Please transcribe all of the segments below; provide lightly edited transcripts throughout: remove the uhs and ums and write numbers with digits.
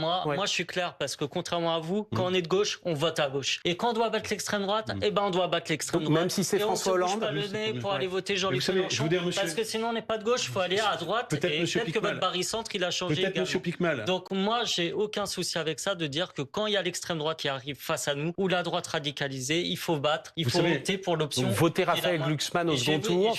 moi je suis clair parce que contrairement à vous, quand on est de gauche, on vote à gauche. Et quand on doit battre l'extrême droite, eh ben on doit battre l'extrême droite. Même si c'est François Hollande, on se bouge pas le nez pour aller voter Jean-Luc Mélenchon, parce que sinon on n'est pas de gauche, il faut aller à droite. Et peut-être que votre barycentre il a changé également. Donc moi j'ai aucun souci avec ça de dire que quand il y a l'extrême droite qui arrive face à nous ou la droite radicalisée, il faut battre, il faut voter pour l'option. Voter Raphaël Glucksmann au second tour,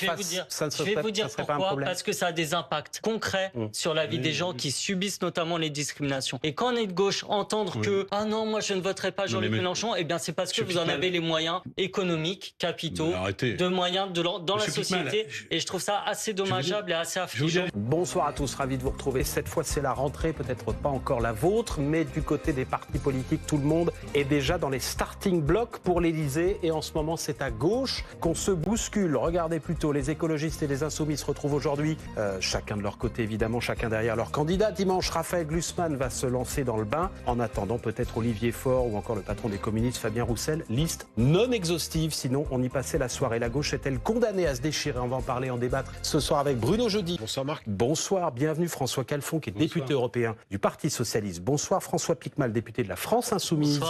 ça ne serait pas un problème. Parce que ça a des impacts concrets sur la vie des gens qui subissent notamment les discriminations. Et quand on est de gauche, entendre que ah non, moi je ne voterai pas Jean-Luc Mélenchon, eh bien c'est parce que vous en avez les moyens économiques, capitaux, de moyens dans la société. Et je trouve ça assez dommageable et assez affligeant. Bonsoir à tous, ravi de vous retrouver. Cette fois c'est la rentrée, peut-être pas encore la vôtre, mais du côté des partis politiques, tout le monde est déjà dans les starting blocks pour l'Élysée. Et en ce moment c'est à gauche qu'on se bouscule. Regardez plutôt, les écologistes et les insoumis se retrouvent aujourd'hui, chacun de leur côté évidemment, chacun derrière leur candidat. Dimanche, Raphaël Glucksmann va se lancer dans le bain. En attendant, peut-être Olivier Faure ou encore le patron des communistes, Fabien Roussel. Liste non exhaustive, sinon on y passait la soirée. La gauche est-elle condamnée à se déchirer? On va en parler, en débattre ce soir avec Bruno Jeudi. Bonsoir Marc. Bonsoir, bienvenue François Calfon qui est député européen du Parti Socialiste. Bonsoir François Piquemal, député de la France Insoumise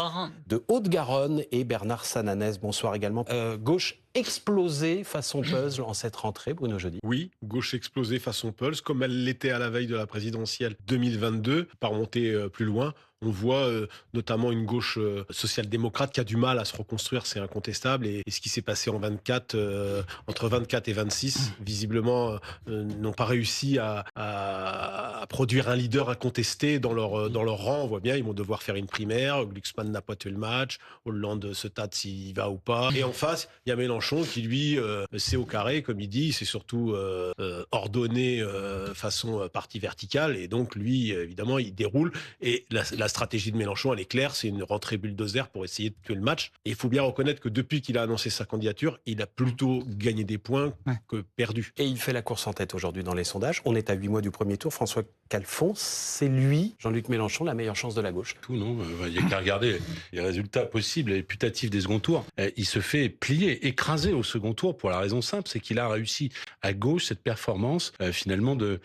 de Haute-Garonne, et Bernard Sananès. Bonsoir également. Gauche explosée façon puzzle en cette rentrée, Bruno Jeudi. Oui, gauche explosée façon Pulse, comme elle l'était à la veille de la présidentielle 2022. Par remonter plus loin, on voit notamment une gauche social-démocrate qui a du mal à se reconstruire, c'est incontestable. Et ce qui s'est passé en 24, entre 24 et 26, visiblement, n'ont pas réussi à produire un leader incontesté dans leur rang. On voit bien, ils vont devoir faire une primaire. Glucksmann n'a pas tué le match. Hollande se tâte s'il va ou pas. Et en face, il y a Mélenchon qui, lui, c'est au carré, comme il dit. C'est surtout ordonné façon parti verticale. Et donc, lui, évidemment, il déroule. Et la stratégie de Mélenchon, elle est claire, c'est une rentrée bulldozer pour essayer de tuer le match. Et il faut bien reconnaître que depuis qu'il a annoncé sa candidature, il a plutôt gagné des points que perdu. Et il fait la course en tête aujourd'hui dans les sondages. On est à 8 mois du premier tour. François Calfon, c'est lui, Jean-Luc Mélenchon, la meilleure chance de la gauche. Tout, non. Il n'y a qu'à regarder les résultats possibles et putatifs des seconds tours. Il se fait plier, écraser au second tour pour la raison simple, c'est qu'il a réussi à gauche cette performance, finalement, de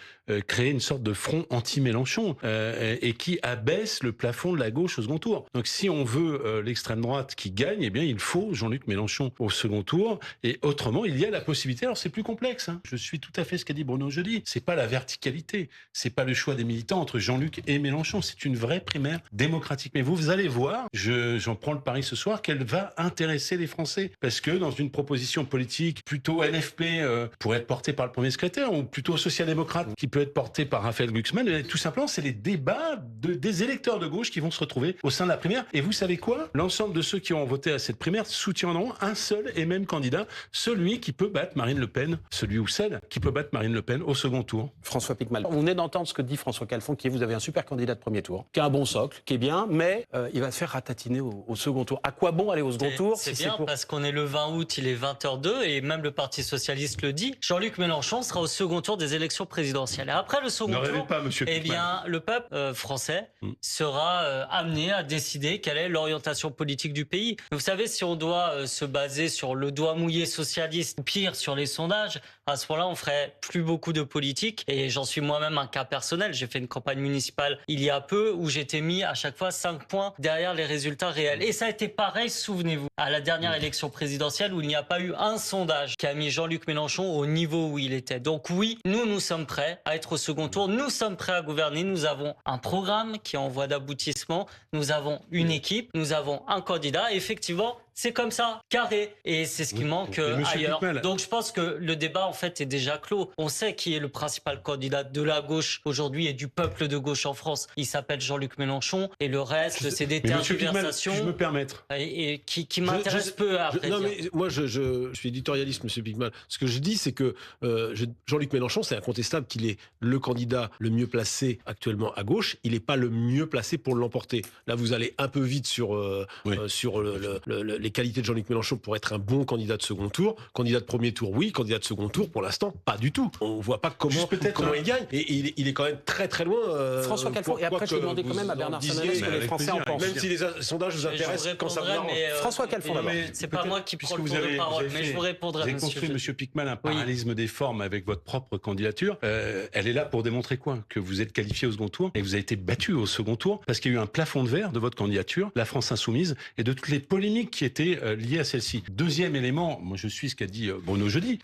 créer une sorte de front anti-Mélenchon et qui abaisse le plafond de la gauche au second tour. Donc si on veut l'extrême droite qui gagne, eh bien il faut Jean-Luc Mélenchon au second tour. Et autrement, il y a la possibilité, alors c'est plus complexe, je suis tout à fait ce qu'a dit Bruno Jeudi, c'est pas la verticalité, c'est pas le choix des militants entre Jean-Luc et Mélenchon, c'est une vraie primaire démocratique. Mais vous allez voir, j'en prends le pari ce soir, qu'elle va intéresser les Français. Parce que dans une proposition politique plutôt NFP pourrait être portée par le premier secrétaire, ou plutôt social-démocrate qui peut être portée par Raphaël Glucksmann, tout simplement c'est les débats des électeurs de gauche qui vont se retrouver au sein de la primaire. Et vous savez quoi? L'ensemble de ceux qui ont voté à cette primaire soutiendront un seul et même candidat, celui qui peut battre Marine Le Pen, celui ou celle qui peut battre Marine Le Pen au second tour. François Piquemal, vous venez d'entendre ce que dit François Calfon, qui est, vous avez un super candidat de premier tour, qui a un bon socle, qui est bien, mais il va se faire ratatiner au second tour. À quoi bon aller au second tour? C'est bien, parce qu'on est le 20 août, il est 20h02, et même le Parti Socialiste le dit, Jean-Luc Mélenchon sera au second tour des élections présidentielles. Et après le second tour, eh bien, le peuple français sera amené à décider quelle est l'orientation politique du pays. Vous savez, si on doit se baser sur le doigt mouillé socialiste, ou pire, sur les sondages, à ce moment-là, on ferait plus beaucoup de politique. Et j'en suis moi-même un cas personnel. J'ai fait une campagne municipale il y a peu où j'étais mis à chaque fois 5 points derrière les résultats réels. Et ça a été pareil, souvenez-vous, à la dernière élection présidentielle où il n'y a pas eu un sondage qui a mis Jean-Luc Mélenchon au niveau où il était. Donc oui, nous sommes prêts à être au second tour. Nous sommes prêts à gouverner. Nous avons un programme qui est en voie d'aboutissement. Nous avons une équipe. Nous avons un candidat. Et effectivement, c'est comme ça, carré. Et c'est ce qui manque ailleurs. Donc je pense que le débat, en fait, est déjà clos. On sait qui est le principal candidat de la gauche aujourd'hui et du peuple de gauche en France. Il s'appelle Jean-Luc Mélenchon. Et le reste, c'est des tergiversations. Je me permettre. Et qui m'intéressent peu à vrai dire. Non, mais moi, je suis éditorialiste, monsieur Piquemal. Ce que je dis, c'est que Jean-Luc Mélenchon, c'est incontestable qu'il est le candidat le mieux placé actuellement à gauche. Il n'est pas le mieux placé pour l'emporter. Là, vous allez un peu vite sur les les qualités de Jean-Luc Mélenchon pour être un bon candidat de second tour. Candidat de premier tour, oui. Candidat de second tour, pour l'instant, pas du tout. On voit pas comment il gagne. Et il est quand même très très loin. François Calfon, et après je vais demander quand même à Bernard Sananès ce que les Français en pensent. Même si les sondages vous intéressent quand ça vous arrange. François Calfon, c'est pas moi qui prends le tour de parole, mais je vous répondrai. Vous avez construit, Monsieur Piquemal, un parallélisme des formes avec votre propre candidature. Elle est là pour démontrer quoi? Que vous êtes qualifié au second tour et vous avez été battu au second tour parce qu'il y a eu un plafond de verre de votre candidature, la France Insoumise, et de toutes les polémiques qui étaient liées à celle-ci. Deuxième élément, moi je suis ce qu'a dit Bruno Jeudi,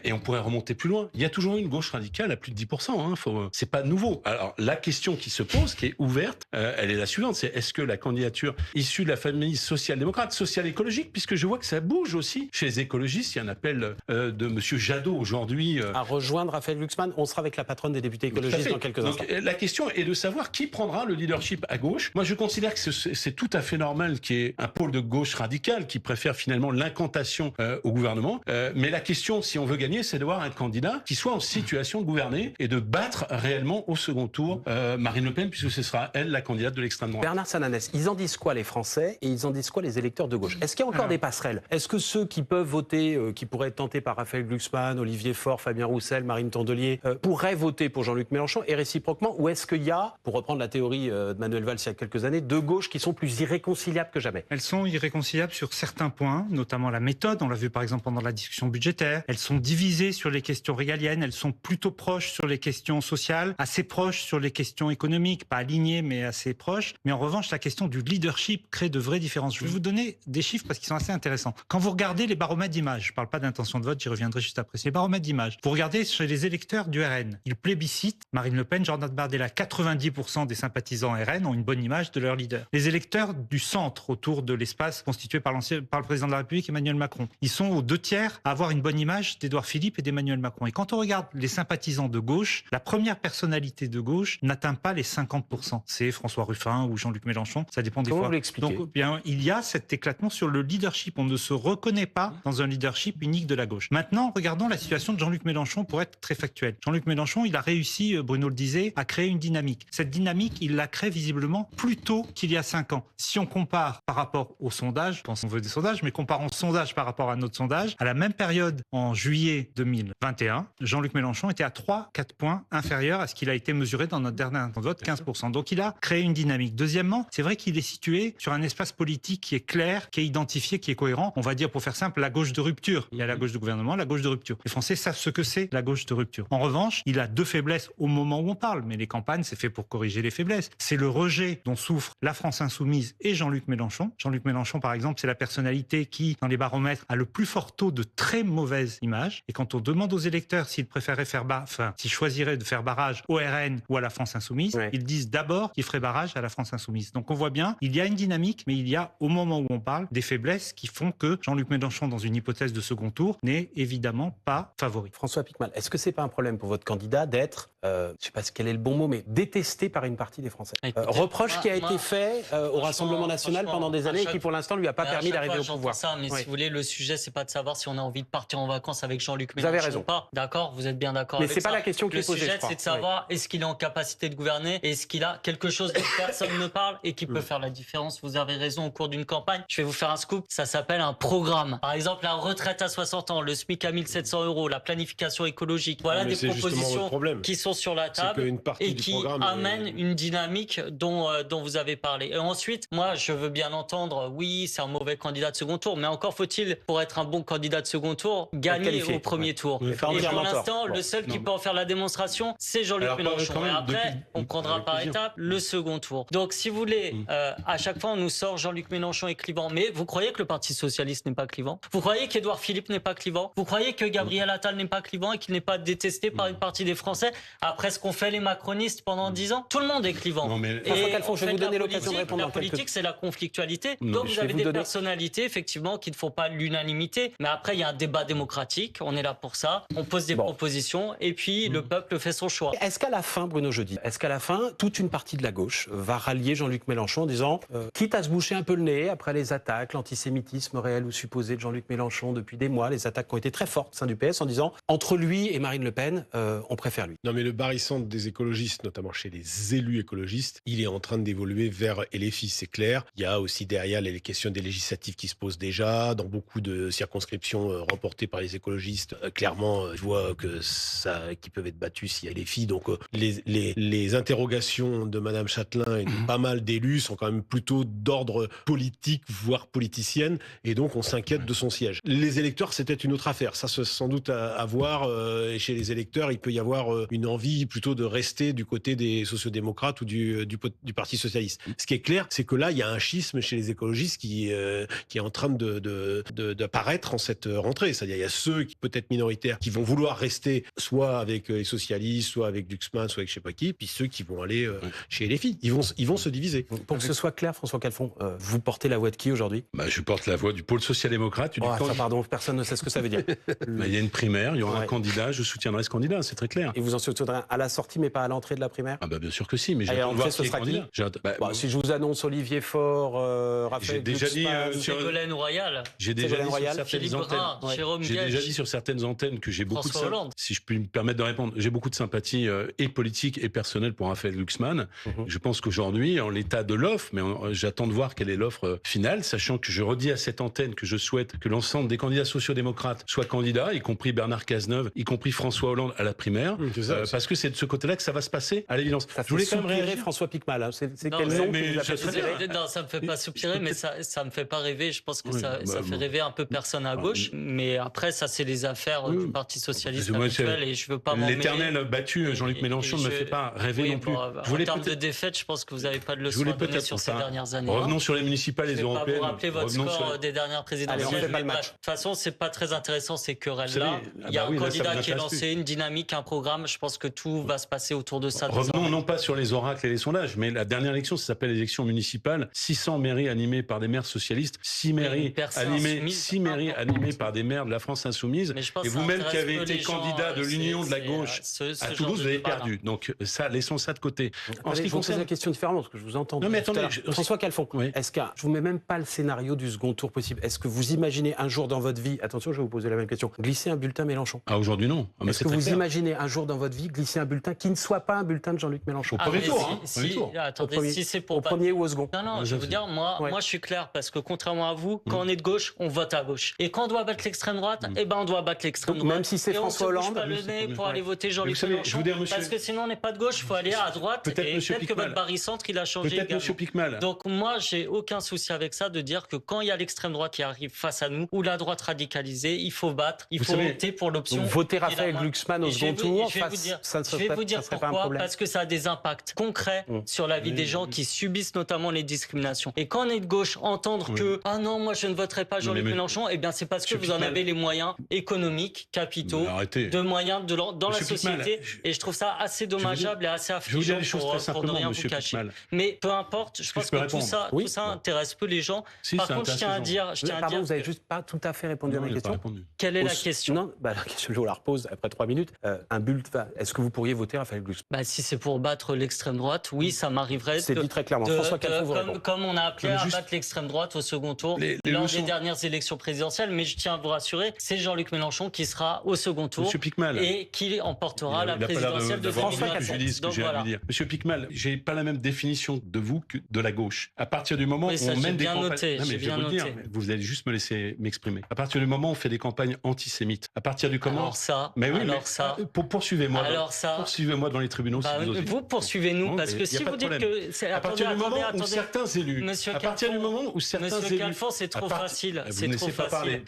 et on pourrait remonter plus loin. Il y a toujours eu une gauche radicale à plus de 10%. C'est pas nouveau. Alors la question qui se pose, qui est ouverte, elle est la suivante, c'est est-ce que la candidature issue de la famille social-démocrate, social-écologique, puisque je vois que ça bouge aussi chez les écologistes, il y a un appel de Monsieur Jadot aujourd'hui à rejoindre Raphaël Glucksmann. On sera avec la patronne des députés écologistes dans quelques instants. La question est de savoir qui prendra le leadership à gauche. Moi, je considère que c'est tout à fait normal qu'il y ait un pôle de gauche radicale qui préfère finalement l'incantation au gouvernement. Mais la question, si on veut gagner, c'est d'avoir un candidat qui soit en situation de gouverner et de battre réellement au second tour Marine Le Pen, puisque ce sera elle la candidate de l'extrême droite. Bernard Sananès, ils en disent quoi les Français et ils en disent quoi les électeurs de gauche? Est-ce qu'il y a encore des passerelles? Est-ce que ceux qui peuvent voter, qui pourraient être tentés par Raphaël Glucksmann, Olivier Faure, Fabien Roussel, Marine Tondelier, pourraient voter pour Jean-Luc Mélenchon et réciproquement? Ou est-ce qu'il y a, pour reprendre la théorie de Manuel Valls il y a quelques années, deux gauches qui sont plus irréconciliables que jamais? Elles sont irréconciliables sur certains points, notamment la méthode. On l'a vu par exemple pendant la discussion budgétaire. Elles sont divisées sur les questions régaliennes. Elles sont plutôt proches sur les questions sociales, assez proches sur les questions économiques, pas alignées mais assez proches. Mais en revanche, la question du leadership crée de vraies différences. Je vais vous donner des chiffres parce qu'ils sont assez intéressants. Quand vous regardez les baromètres d'image, je ne parle pas d'intention de vote, j'y reviendrai juste après. C'est les baromètres d'image. Vous regardez chez les électeurs du RN, ils plébiscitent Marine Le Pen, Jordan Bardella. 90% des sympathisants RN ont une bonne image de leur leader. Les électeurs du centre, autour de l'espace constitué par le président de la République, Emmanuel Macron, ils sont aux 2/3 à avoir une bonne image d'Édouard Philippe et d'Emmanuel Macron. Et quand on regarde les sympathisants de gauche, la première personnalité de gauche n'atteint pas les 50%. C'est François Ruffin ou Jean-Luc Mélenchon, ça dépend des fois. Comment vous l'expliquez? Donc, bien, il y a cet éclatement sur le leadership. On ne se reconnaît pas dans un leadership unique de la gauche. Maintenant, regardons la situation de Jean-Luc Mélenchon pour être très factuel. Jean-Luc Mélenchon, il a réussi, Bruno le disait, à créer une dynamique. Cette dynamique, il la crée visiblement plus tôt qu'il y a 5 ans. Si on compare par rapport au sondage, je pense qu'on veut des sondages, mais comparons sondage par rapport à notre sondage, à la même période en juillet 2021, Jean-Luc Mélenchon était à 3-4 points inférieur à ce qu'il a été mesuré dans notre dernier vote, 15%. Donc il a créé une dynamique. Deuxièmement, c'est vrai qu'il est situé sur un espace politique qui est clair, qui est identifié, qui est cohérent. On va dire, pour faire simple, la gauche de rupture. Il y a la gauche de gouvernement, la gauche de rupture. Les Français savent ce que c'est, la gauche de rupture. En revanche, il a deux faiblesses au moment où on parle, mais les campagnes, c'est fait pour corriger les faiblesses. C'est le rejet dont souffre la France Insoumise et Jean-Luc Mélenchon. Jean-Luc Mélenchon, par exemple, c'est la personnalité qui, dans les baromètres, a le plus fort taux de très mauvaise image. Et quand on demande aux électeurs s'ils préféraient s'ils choisiraient de faire barrage au RN ou à la France Insoumise, ils disent d'abord qu'ils feraient barrage à la France Insoumise. Donc on voit bien, il y a une dynamique, mais il y a, au moment où on parle, des faiblesses qui font que Jean-Luc Mélenchon, dans une hypothèse de second tour, n'est évidemment pas favori. François Piquemal, est-ce que c'est pas un problème pour votre candidat d'être, je sais pas quel est le bon mot, mais détesté par une partie des Français? Reproche qui a été fait au Rassemblement National pendant des années et qui pour l'instant lui a pas permis d'arriver au pouvoir. Mais si vous voulez, le sujet, c'est pas de savoir si on a envie de partir en vacances avec Jean-Luc Mélenchon. Vous avez raison. Ou pas. D'accord, vous êtes bien d'accord avec ça. Mais c'est pas la question qui est posée. Le sujet, c'est de savoir est-ce qu'il est en capacité de gouverner, est-ce qu'il a quelque chose dont personne ne parle et qui peut faire la différence. Vous avez raison, au cours d'une campagne. Je vais vous faire un scoop. Ça s'appelle un programme. Par exemple, la retraite à 60 ans, le SMIC à 1700 €, la planification écologique. Voilà des propositions qui sont sur la table et qui amènent une dynamique dont vous avez parlé. Et ensuite, moi, je veux bien entendre, oui, c'est un mauvais candidat de second tour, mais encore faut-il, pour être un bon candidat de second tour, gagner au premier tour. Et pour l'instant, le seul qui peut en faire la démonstration, c'est Jean-Luc Mélenchon. Et après, on prendra par étapes le second tour. Donc, si vous voulez, à chaque fois, on nous sort Jean-Luc Mélenchon est clivant. Mais vous croyez que le Parti Socialiste n'est pas clivant? Vous croyez qu'Édouard Philippe n'est pas clivant? Vous croyez que Gabriel Attal n'est pas clivant et qu'il n'est pas détesté par une partie des Français après ce qu'ont fait les macronistes pendant 10 ans? Tout le monde est clivant. Non, mais je vais vous donner l'occasion de répondre. La politique, c'est la conflictualité. Donc, vous avez des personnalités, effectivement, qui ne font pas l'unanimité. Mais après, il y a un débat démocratique. On est là pour ça. On pose des propositions et puis le peuple fait son choix. Est-ce qu'à la fin, Bruno Jeudi, toute une partie de la gauche va rallier Jean-Luc Mélenchon en disant, quitte à se boucher un peu le nez après les attaques, l'antisémitisme réel ou supposé de Jean-Luc Mélenchon depuis des mois, les attaques qui ont été très fortes au sein du PS, en disant, entre lui et Marine Le Pen, on préfère lui? Non, mais le barycentre des écologistes, notamment chez les élus écologistes, il est en train d'évoluer vers LFI, c'est clair. Il y a aussi derrière les questions des législatives législatives qui se posent déjà, dans beaucoup de circonscriptions remportées par les écologistes. Clairement, je vois qu'ils peuvent être battus s'il y a les filles. Donc les interrogations de Madame Chatelain et de pas mal d'élus sont quand même plutôt d'ordre politique, voire politicienne, et donc on s'inquiète de son siège. Les électeurs, c'était une autre affaire. Ça, c'est sans doute à voir. Et chez les électeurs, il peut y avoir une envie plutôt de rester du côté des sociodémocrates ou du Parti socialiste. Ce qui est clair, c'est que là, il y a un schisme chez les écologistes qui est en train d'apparaître en cette rentrée. C'est-à-dire, il y a ceux qui, peut-être minoritaires, qui vont vouloir rester soit avec les socialistes, soit avec Glucksmann, soit avec je sais pas qui, puis ceux qui vont aller chez les filles. Ils vont se diviser. Pour que ce soit clair, François Calfon, vous portez la voix de qui aujourd'hui ? Je porte la voix du pôle social-démocrate. Pardon, personne ne sait ce que ça veut dire. Il y a une primaire, il y aura un candidat, je soutiendrai ce candidat, c'est très clair. Et vous en soutiendrez à la sortie, mais pas à l'entrée de la primaire ? Bien sûr que si, mais j'attends de voir qui est candidat. Si je vous annonce Olivier Faure, Raphaël Glucksmann, Ségolène Royal. J'ai déjà dit sur certaines antennes que j'ai beaucoup de sympathie. Si je puis me permettre de répondre, j'ai beaucoup de sympathie et politique et personnelle pour Raphaël Glucksmann. Je pense qu'aujourd'hui, en l'état de l'offre, mais j'attends de voir quelle est l'offre finale, sachant que je redis à cette antenne que je souhaite que l'ensemble des candidats sociodémocrates soient candidats, y compris Bernard Cazeneuve, y compris François Hollande à la primaire, parce que c'est de ce côté-là que ça va se passer à l'évidence. Ça fait soupirer François Piquemal. C'est quel nom que vous appelez soupirer ? Non, ça me fait pas soupirer, mais ça me fait pas rêver. Je pense que ça fait rêver un peu personne à gauche. Mais après, ça, c'est les affaires du Parti socialiste actuel et je veux pas m'en mêler. L'éternel battu Jean-Luc Mélenchon ne me fait pas rêver non plus. En termes de défaite, je pense que vous n'avez pas de leçon à donner sur ces dernières années. Revenons sur les municipales et les européennes. Je vais pas vous rappeler votre score des dernières présidentielles. De toute façon, c'est pas très intéressant ces querelles-là. Il y a un candidat qui est lancé, une dynamique, un programme. Je pense que tout va se passer autour de ça. Revenons non pas sur les oracles et les sondages, mais la dernière élection, ça s'appelle l'élection municipale. 600 mairies animées par des maires socialistes, 6 mairies animées par des maires de la France insoumise. Et vous-même qui avez été candidat de l'Union de la gauche à Toulouse, vous avez perdu. Donc ça, laissons ça de côté. En ce qui concerne la question différemment, parce que je vous entends. Non mais attendez, François Calfon, est-ce que je vous mets même pas le scénario du second tour possible. Est-ce que vous imaginez un jour dans votre vie, attention, je vais vous poser la même question, glisser un bulletin Mélenchon ? Aujourd'hui non. Est-ce que vous imaginez un jour dans votre vie glisser un bulletin qui ne soit pas un bulletin de Jean-Luc Mélenchon ? Au premier tour, si c'est pour au premier ou au second ? Non, je vais vous dire, moi je suis clair, parce que contrairement à vous, quand on est de gauche, on vote à gauche. Et quand on doit battre l'extrême droite, on doit battre l'extrême droite. Même si c'est François Hollande, on ne se bouge pas le nez pour aller voter Jean-Luc Mélenchon, parce que sinon on n'est pas de gauche, il faut aller à droite. Et peut-être que votre barycentre, il a changé également. Donc moi, j'ai aucun souci avec ça de dire que quand il y a l'extrême droite qui arrive face à nous, ou la droite radicalisée, il faut battre, il faut opter pour l'option. Voter Raphaël Glucksmann au second tour, je vais vous dire pourquoi, parce que ça a des impacts concrets sur la vie des gens qui subissent notamment les discriminations. Et quand on est de gauche, entendre que « Ah non, moi je ne voterai pas Jean-Luc Mélenchon », eh bien c'est parce que vous en avez les moyens économiques, capitaux, de moyens dans la société. Et je trouve ça assez dommageable et assez affligeant pour ne rien vous cacher. Mais peu importe, je pense que tout ça intéresse peu les gens. Par contre, je tiens à dire... Pardon, vous n'avez juste pas tout à fait répondu à ma question. Quelle est la question ? Non, la question, je vous la repose après 3 minutes. Un bulletin, est-ce que vous pourriez voter Raphaël Glucksmann ? Si c'est pour battre l'extrême droite, oui, ça m'arriverait. C'est dit très clairement. François Calfon vous répond. Comme on a appelé à battre l'extrême droite au second tour lors des dernières élections présidentielles, mais je tiens à vous rassurer, c'est Jean-Luc Mélenchon qui sera au second tour et qui emportera la présidentielle de François Calfon. Je dis ce que j'ai à lui dire. Monsieur Piquemal, j'ai pas la même définition de vous que de la gauche. À partir du moment où on mène des campagnes, vous allez juste me laisser m'exprimer. À partir du moment où on fait des campagnes antisémites, à partir du comment poursuivez-moi. Poursuivez-moi dans les tribunaux. Vous poursuivez-nous parce que si vous dites que à partir du moment où certains élus, à partir du moment où certains élus, Calfon, c'est trop facile. C'est trop facile.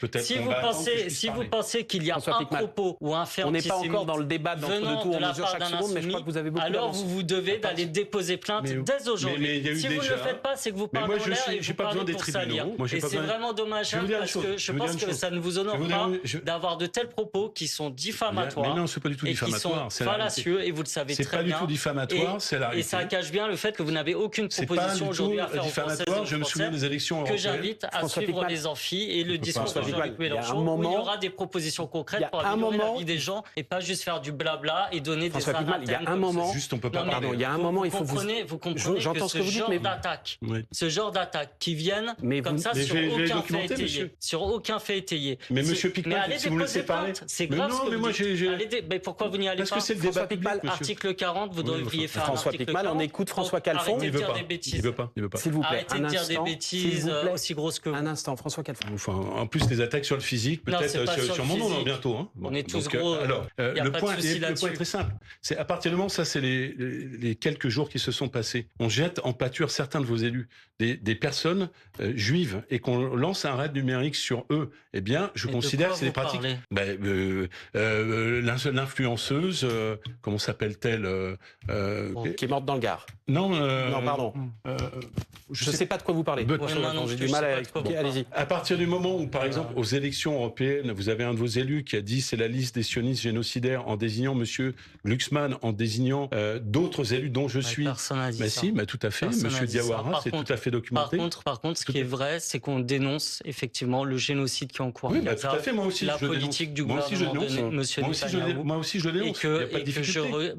Si vous pensez qu'il y a un propos ou un fait antisémite, on n'est pas encore dans le débat d'entre-deux-tours, on mesure chaque seconde, mais je crois que vous avez beaucoup alors vous devez d'aller déposer plainte dès aujourd'hui. Si vous ne le faites pas, c'est que vous parlez en l'air et vous parlez pour salir. Et c'est vraiment dommageable parce que je pense que ça ne vous honore pas d'avoir de tels propos qui sont diffamatoires. Mais non, c'est pas du tout diffamatoire. C'est fallacieux et vous le savez très bien. C'est pas du tout diffamatoire, c'est la réalité. Et ça cache bien le fait que vous n'avez aucune proposition aujourd'hui à faire aux Françaises et aux Je me souviens des élections que j'invite à suivre les amphis et le discours de Jean-Luc Mélenchon où il y aura des propositions concrètes pour améliorer la vie des gens et pas juste faire du blabla et donner des anathèmes. Il y a un moment, il y a un moment, il faut vous comprenez j'entends ce que vous dites, mais ce genre d'attaque qui viennent comme ça sur aucun fait étayé. Mais Monsieur Piquemal, si vous me laissez parler, c'est grave ce que vous dites. Mais pourquoi vous n'y allez pas? Parce que c'est le débat public. Article 40, vous devriez faire François Piquemal, on écoute François Calfon. Arrêtez de dire des bêtises. Il veut pas. S'il vous plaît, arrêtez de dire des bêtises aussi grosse que vous. Un instant, François Calfon. Enfin, en plus, les attaques sur le physique, peut-être sur mon nom bientôt. Hein. Bon, on est tous gros. Le point est très simple. C'est à partir du moment, ça, c'est les quelques jours qui se sont passés. On jette en pâture certains de vos élus, des personnes juives, et qu'on lance un raid numérique sur eux. Eh bien, je considère que c'est des pratiques. L'influenceuse, comment s'appelle-t-elle qui est morte dans le Gard. Non, pardon. Je ne sais pas de quoi vous parlez. J'ai du mal à expliquer. Allez-y. À partir du moment où, par exemple, aux élections européennes, vous avez un de vos élus qui a dit c'est la liste des sionistes génocidaires en désignant Monsieur Glucksmann, en désignant d'autres élus dont je suis. Personne n'a dit ça. Tout à fait. Monsieur Diawara, c'est tout à fait documenté. Par contre, ce qui est vrai, c'est qu'on dénonce effectivement le génocide qui est en cours. Oui, tout à fait. Moi aussi, la politique du gouvernement de Monsieur Netanyahou. Moi aussi, je dénonce. Il n'y a pas de difficulté.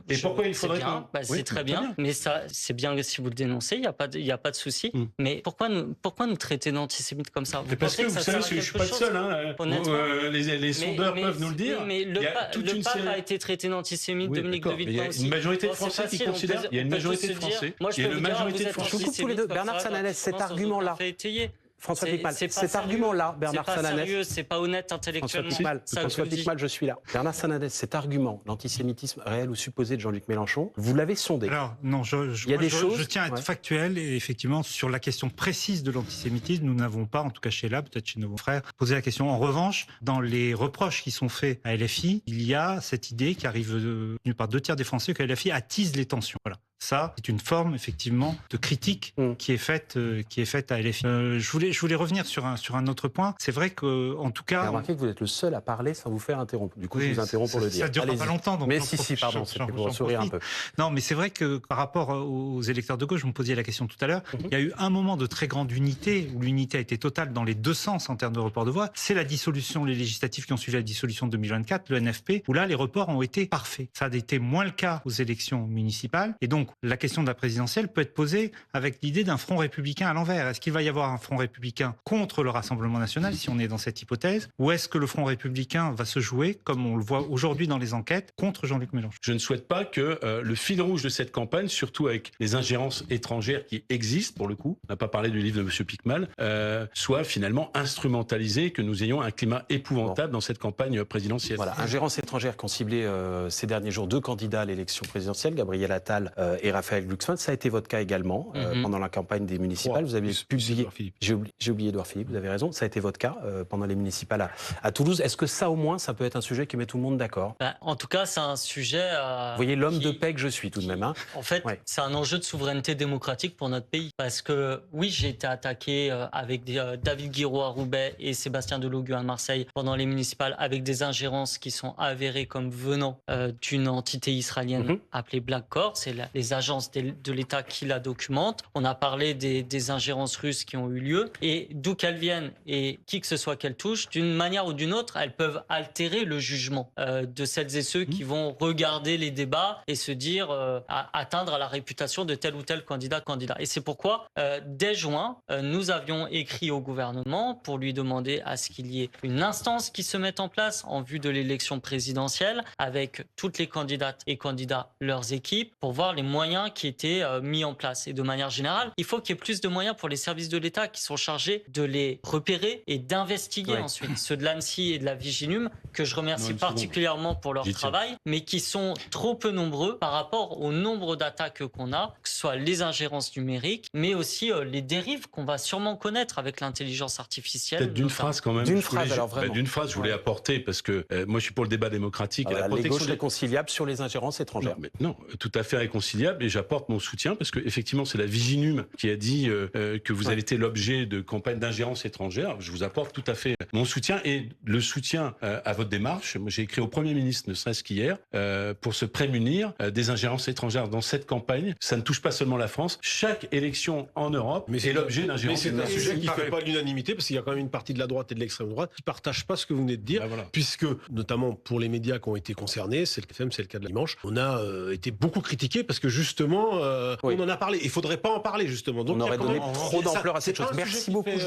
Et pourquoi il faudrait pas c'est très bien. Mais ça, c'est bien si vous le dénoncez. Il n'y a pas de souci. Mais pourquoi nous traiter d'antisémites comme ça? Parce que vous savez, je ne suis pas le seul. Les sondeurs peuvent nous le dire. Mais le pape a été traité d'antisémite, Dominique de Villepin aussi. Il y a une majorité de Français qui considèrent. Il y a une majorité de Français. Moi, je peux vous dire, vous êtes antisémite. Bernard Sananès, cet argument-là. François Piquemal, cet argument-là, Bernard Sananès. C'est pas honnête intellectuellement. François Piquemal, je suis là. Bernard Sananès, cet argument, l'antisémitisme réel ou supposé de Jean-Luc Mélenchon, vous l'avez sondé. Alors, non, je tiens à être factuel, et effectivement, sur la question précise de l'antisémitisme, nous n'avons pas, en tout cas chez là, peut-être chez nos frères, posé la question. En revanche, dans les reproches qui sont faits à LFI, il y a cette idée qui arrive venue par 2 tiers des Français que LFI attise les tensions. Voilà. Ça, c'est une forme, effectivement, de critique qui est faite à LFI. Je voulais revenir sur un autre point. C'est vrai que, en tout cas... J'ai remarqué que vous êtes le seul à parler sans vous faire interrompre. Du coup, je vous interromps pour le dire. Ça dure pas longtemps. Donc mais pardon, c'était pour sourire un peu. Non, mais c'est vrai que par rapport aux électeurs de gauche, vous me posiez la question tout à l'heure, il y a eu un moment de très grande unité, où l'unité a été totale dans les deux sens en termes de report de voix. C'est la dissolution, les législatives qui ont suivi la dissolution de 2024, le NFP, où là, les reports ont été parfaits. Ça a été moins le cas aux élections municipales. Et donc, la question de la présidentielle peut être posée avec l'idée d'un front républicain à l'envers. Est-ce qu'il va y avoir un front républicain contre le Rassemblement national, si on est dans cette hypothèse, ou est-ce que le front républicain va se jouer, comme on le voit aujourd'hui dans les enquêtes, contre Jean-Luc Mélenchon? Je ne souhaite pas que le fil rouge de cette campagne, surtout avec les ingérences étrangères qui existent, pour le coup, on n'a pas parlé du livre de M. Piquemal, soit finalement instrumentalisé, que nous ayons un climat épouvantable dans cette campagne présidentielle. Voilà, ingérences étrangères qui ont ciblé ces derniers jours 2 candidats à l'élection présidentielle, Gabriel Attal et Raphaël Glucksmann. Ça a été votre cas également pendant la campagne des municipales. Vous avez publié... J'ai oublié Édouard Philippe, vous avez raison. Ça a été votre cas pendant les municipales à Toulouse. Est-ce que ça, au moins, ça peut être un sujet qui met tout le monde d'accord? En tout cas, c'est un sujet... Vous voyez l'homme de paix que je suis tout de même. Hein. En fait, c'est un enjeu de souveraineté démocratique pour notre pays. Parce que, oui, j'ai été attaqué avec David Guiraud à Roubaix et Sébastien Delogu à Marseille pendant les municipales, avec des ingérences qui sont avérées comme venant d'une entité israélienne appelée Black Corps. C'est les agences de l'État qui la documentent. On a parlé des ingérences russes qui ont eu lieu. Et d'où qu'elles viennent et qui que ce soit qu'elles touchent, d'une manière ou d'une autre, elles peuvent altérer le jugement de celles et ceux qui vont regarder les débats et se dire atteindre à la réputation de tel ou tel candidat. Et c'est pourquoi, dès juin, nous avions écrit au gouvernement pour lui demander à ce qu'il y ait une instance qui se mette en place en vue de l'élection présidentielle avec toutes les candidates et candidats, leurs équipes, pour voir les moyens qui étaient mis en place. Et de manière générale, il faut qu'il y ait plus de moyens pour les services de l'État qui sont chargés de les repérer et d'investiguer ensuite. Ceux de l'ANSSI et de la Viginum, que je remercie particulièrement pour leur travail, mais qui sont trop peu nombreux par rapport au nombre d'attaques qu'on a, que ce soit les ingérences numériques, mais aussi les dérives qu'on va sûrement connaître avec l'intelligence artificielle. Peut-être d'une phrase quand même. D'une phrase, alors vraiment. D'une phrase, je voulais apporter, parce que moi je suis pour le débat démocratique. Voilà, les gauches réconciliables sur les ingérences étrangères. Non, tout à fait réconciliable, et j'apporte mon soutien, parce que effectivement c'est la Viginum qui a dit que vous avez été l'objet de campagnes d'ingérence étrangère. Je vous apporte tout à fait mon soutien et le soutien à votre démarche. Moi, j'ai écrit au Premier ministre, ne serait-ce qu'hier, pour se prémunir des ingérences étrangères dans cette campagne. Ça ne touche pas seulement la France. Chaque élection en Europe est l'objet d'ingérences étrangères. Mais c'est un sujet qui ne fait pas l'unanimité, parce qu'il y a quand même une partie de la droite et de l'extrême droite qui ne partagent pas ce que vous venez de dire, puisque, notamment pour les médias qui ont été concernés, c'est le FM, c'est le cas de Dimanche, on a été beaucoup critiqué parce que justement, on en a parlé. Il ne faudrait pas en parler, justement. Donc, on aurait donné trop d'ampleur à cette chose. Merci beaucoup.